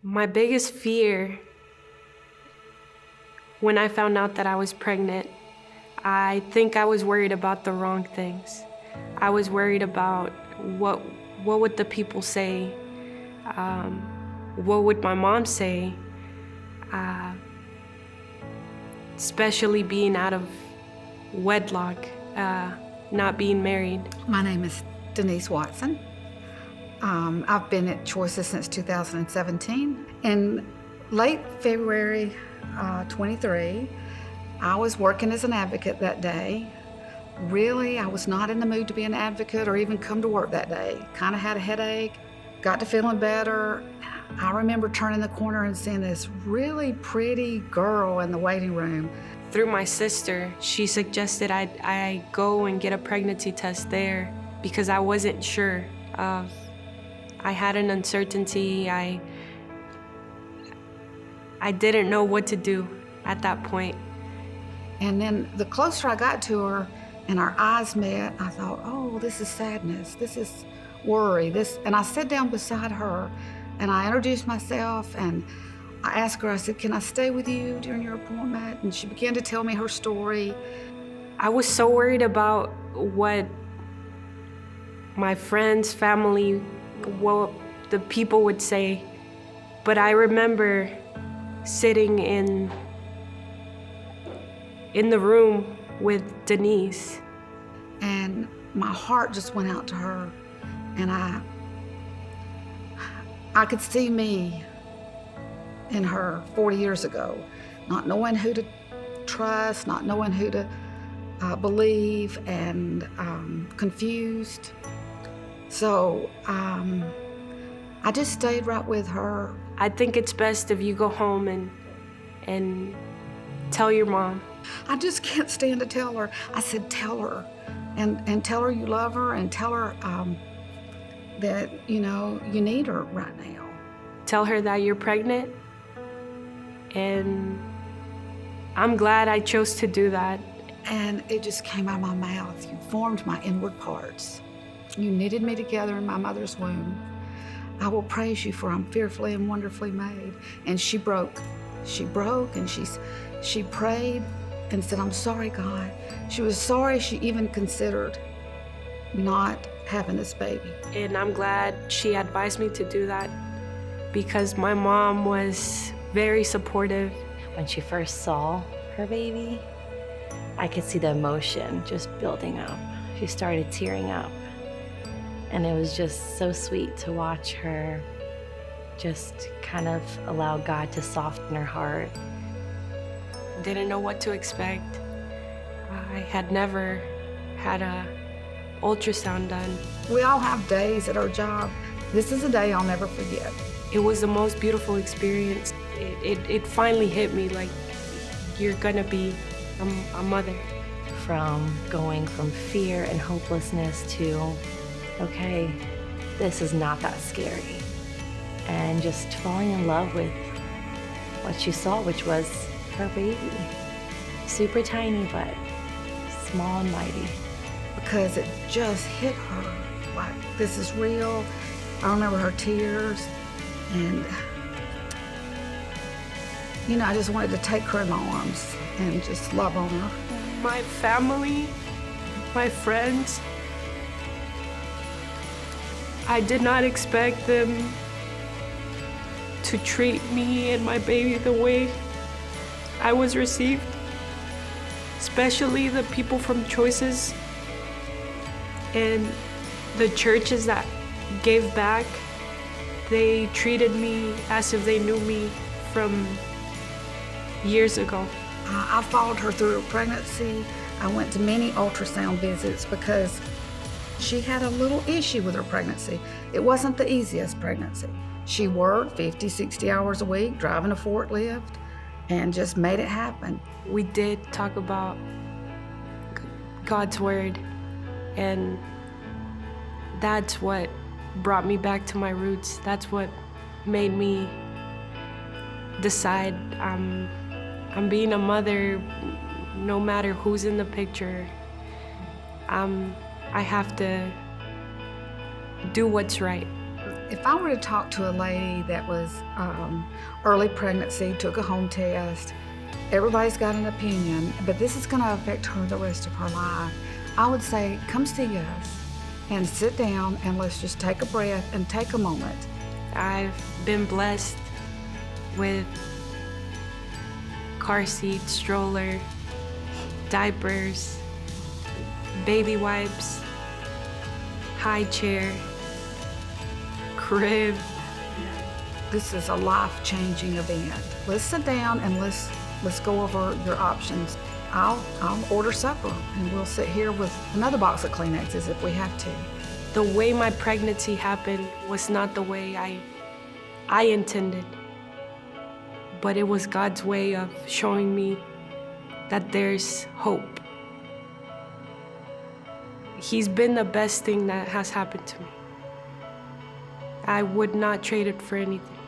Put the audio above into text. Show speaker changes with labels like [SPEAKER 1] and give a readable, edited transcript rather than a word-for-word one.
[SPEAKER 1] My biggest fear when I found out that I was pregnant, I think I was worried about the wrong things. I was worried about what would the people say, what would my mom say, especially being out of wedlock, not being married.
[SPEAKER 2] My name is Denise Watson. I've been at Choices since 2017. In late February 23, I was working as an advocate that day. Really, I was not in the mood to be an advocate or even come to work that day. Kind of had a headache, got to feeling better. I remember turning the corner and seeing this really pretty girl in the waiting room.
[SPEAKER 1] Through my sister, she suggested I go and get a pregnancy test there because I wasn't sure. I had an uncertainty. I didn't know what to do at that point.
[SPEAKER 2] And then the closer I got to her and our eyes met, I thought, oh, this is sadness, this is worry, and I sat down beside her and I introduced myself and I asked her, I said, can I stay with you during your appointment? And she began to tell me her story.
[SPEAKER 1] I was so worried about what my friends, family, what the people would say. But I remember sitting in the room with Denise.
[SPEAKER 2] And my heart just went out to her. And I could see me in her 40 years ago, not knowing who to trust, not knowing who to believe, and confused. So I just stayed right with her.
[SPEAKER 1] I think it's best if you go home and tell your mom.
[SPEAKER 2] I just can't stand to tell her. I said, tell her, and tell her you love her, and tell her that, you know, you need her right now.
[SPEAKER 1] Tell her that you're pregnant, and I'm glad I chose to do that.
[SPEAKER 2] And it just came out of my mouth. You formed my inward parts. You knitted me together in my mother's womb. I will praise you, for I'm fearfully and wonderfully made. And she broke. She broke, and she prayed and said, I'm sorry, God. She was sorry she even considered not having this baby.
[SPEAKER 1] And I'm glad she advised me to do that because my mom was very supportive.
[SPEAKER 3] When she first saw her baby, I could see the emotion just building up. She started tearing up. And it was just so sweet to watch her just kind of allow God to soften her heart.
[SPEAKER 1] Didn't know what to expect. I had never had a ultrasound done.
[SPEAKER 2] We all have days at our job. This is a day I'll never forget.
[SPEAKER 1] It was the most beautiful experience. It finally hit me, like, you're gonna be a mother.
[SPEAKER 3] From going from fear and hopelessness to, okay, this is not that scary. And just falling in love with what she saw, which was her baby. Super tiny, but small and mighty.
[SPEAKER 2] Because it just hit her like, this is real. I remember her tears, and you know, I just wanted to take her in my arms and just love on her.
[SPEAKER 1] My family, my friends, I did not expect them to treat me and my baby the way I was received, especially the people from Choices and the churches that gave back. They treated me as if they knew me from years ago.
[SPEAKER 2] I followed her through her pregnancy. I went to many ultrasound visits because she had a little issue with her pregnancy. It wasn't the easiest pregnancy. She worked 50, 60 hours a week, driving a forklift, and just made it happen.
[SPEAKER 1] We did talk about God's word, and that's what brought me back to my roots. That's what made me decide I'm being a mother no matter who's in the picture. I have to do what's right.
[SPEAKER 2] If I were to talk to a lady that was early pregnancy, took a home test, everybody's got an opinion, but this is going to affect her the rest of her life, I would say, come see us and sit down and let's just take a breath and take a moment.
[SPEAKER 1] I've been blessed with car seat, stroller, diapers, baby wipes, high chair, crib.
[SPEAKER 2] This is a life-changing event. Let's sit down and let's go over your options. I'll order supper and we'll sit here with another box of Kleenexes if we have to.
[SPEAKER 1] The way my pregnancy happened was not the way I intended, but it was God's way of showing me that there's hope. He's been the best thing that has happened to me. I would not trade it for anything.